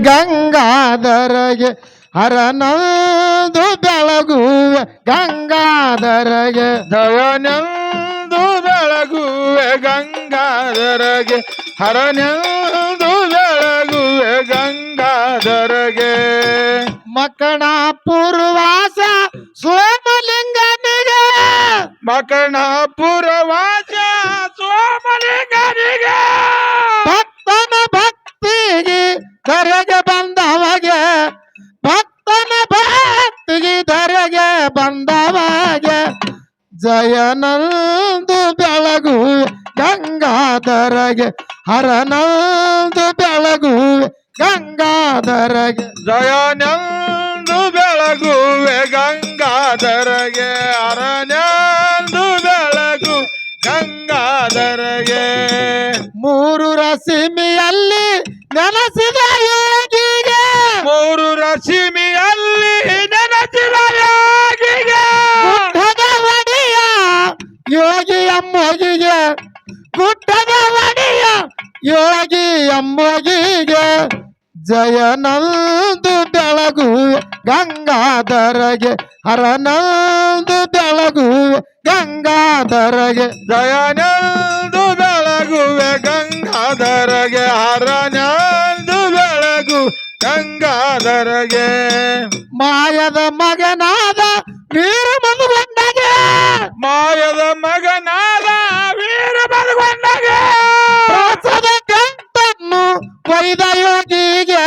ಗಂಗಾಧರಗೆ ಹರನಂದು ಬೆಳಗುವೆ ಗಂಗಾಧರಗೆ ಜಯನೆಂದು ಬೆಳಗುವೆ ಗಂಗಾಧರಗೆ ಹರನೆಂದು ಬೆಳಗುವೆ ಗಂಗಾಧರಗೆ ಮಕಣ ಪೂರ್ವಾಸ ಸೋಮಲಿಂಗನಿಗೆ ಮಕಣ ಪುರವಾಸ ಸೋಮಲಿಂಗನಿಗೆ ಭಕ್ತನ ಭಕ್ತಿಗೆ ಧರೆಗೆ ಬಂದವಗೆ ಭಕ್ತನ ಭಕ್ತಿಗೆ ಧರೆಗೆ ಬಂದವಗೆ ಜಯನಂದು ಬೆಳಗು ಗಂಗಾಧರಗೆ ಹರನಂದು ಬೆಳಗು ಗಂಗಾಧರಗೆ ಜಯನೆಂದು ಬೆಳಗುವೆ ಗಂಗಾಧರಗೆ ಹರನೆಂದು ಬೆಳಗು ಗಂಗಾಧರಗೆ ಮೂರು ರಸಿಮಿಯಲ್ಲಿ ನೆನೆಸಿದ ಯೋಗಿಗೆ ಮೂರು ರಶ್ಮಿಯಲ್ಲಿ ನೆನೆಸಿದ ಯೋಗಿಗೆ ಗುಡ್ಡದ ಒಡೆಯ ಯೋಗಿ ಅಮ್ಮಗಿಗೆ ಗುಡ್ಡದ ಒಡೆಯ ಯೋಗಿ ಅಮ್ಮಗಿಗೆ ಜಯನಂದು ಬೆಳಗು ಗಂಗಾಧರಗೆ ಹರನಂದು ಬೆಳಗು ಗಂಗಾಧರಗೆ ಜಯನೆಂದು ಬೆಳಗುವೆ ಗಂಗಾಧರಗೆ ಹರನೆಂದು ಬೆಳಗು ಗಂಗಾಧರಗೆ ಮಾಯದ ಮಗನಾದ ವೀರ ಮಧುಗೊಂಡಗೆ ಮಾಯದ ಮಗನಾದ ವೀರ ಮಧುಗೊಂಡಗೆ ಪ್ರಾಸದ ಗಂಟನ್ನು ಒಯ್ದ ಯೋಗಿಗೆ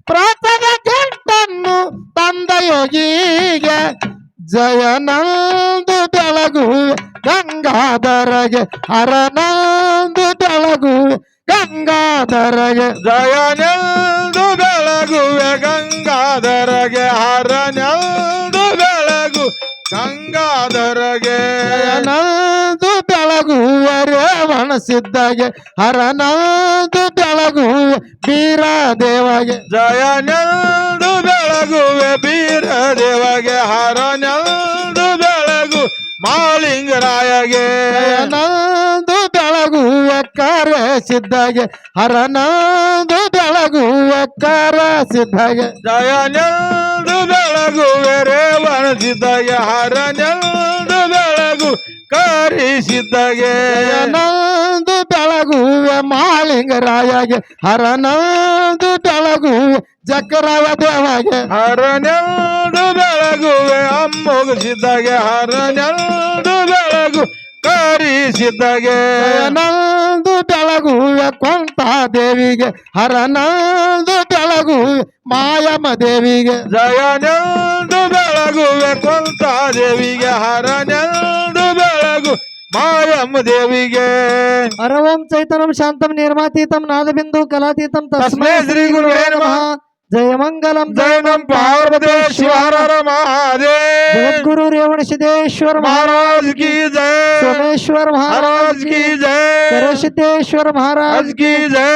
ಪ್ರಾಸದ ಗಂಟನ್ನು ತಂದ ಯೋಗಿಗೆ ಜಯನಂದು ಬೆಳಗು ಗಂಗಾಧರಗೆ ಹರನಂದು ಬೆಳಗು ಗಂಗಾಧರಗೆ ಜಯನೆಂದು ಬೆಳಗುವೆ ಗಂಗಾಧರಗೆ ಹರನೆಂದು ಬೆಳಗು ಗಂಗಾಧರಗೆ ಹರನಂದು ಬೆಳಗುವ ರೇವಣ ಸಿದ್ಧಗೆ ಹರನಂದು ಬೆಳಗು ಬೀರ ದೇವಗೆ ಜಯನೆಂದು ಬೆಳಗುವೆ ಬೀರ ದೇವಗೆ ಹರನೆಂದು ಬೆಳಗು ಮಾಳಿಂಗರಾಯಗೆ ಹರನಂದು ಬೆಳಗುವ ಕರ ಸಿದ್ಧಗೆ ಹರನಂದು ಬೆಳಗುವ ಕರ ಸಿದ್ಧಗೆ ಜಯನೆಂದು ಬೆಳಗುವೆ ರೇವಣ ಸಿದ್ಧಗೆ ಹರನೆಂದು ಬೆಳಗು ಕರಿಸಿದ್ದಗೆ ಹರನಂದು ಬೆಳಗುವ ಮಾಳಿಂಗರಾಯಗೆ ಹರನಂದು ಬೆಳಗುವ ಜಕರಾಯ ದೇವಗೆ ಹರನೆಂದು ಬೆಳಗುವೆ ಅಮ್ಮೋಗಿಸಿದ್ದಗೆ ಹರನೆಂದು ಬೆಳಗು ಕರಿಸಿದ್ದಗೆ ಹರನಂದು ಬೆಳಗುವ ಕೊಂತ ದೇವಿಗೆ ಹರನಂದು ಬೆಳಗುವ ಮಾಯಮ್ಮ ದೇವಿಗೆ ಜಯನೆಂದು ಬೆಳಗುವೆ ಕೊಂತ ದೇವಿಗೆ ಹರನೆಂದು ಬೆಳಗು ಮಾಯಮ್ಮ ದೇವಿಗೆ ಹರವಂ ಚೈತನ್ಯಂ ಶಾಂತಂ ನಿರ್ಮಾತೀತಂ ನಾದಬಿಂದು ಕಲಾತೀತಂ ತಸ್ಮೈ ಶ್ರೀ ಗುರುವೇ ನಮಃ. ಜಯ ಮಂಗಲಂ ಜಯ ನಂ ಪಾರ್ವತೇಶ್ವರ ಮಹಾದೇವ್ ಜಗದ್ಗುರು ರೇವಣ ಸಿದ್ದೇಶ್ವರ महाराज की जय ಸೋಮೇಶ್ವರ महाराज की जय ಕರಸಿದ್ದೇಶ್ವರ ಮಹಾರಾಜ್ की जय।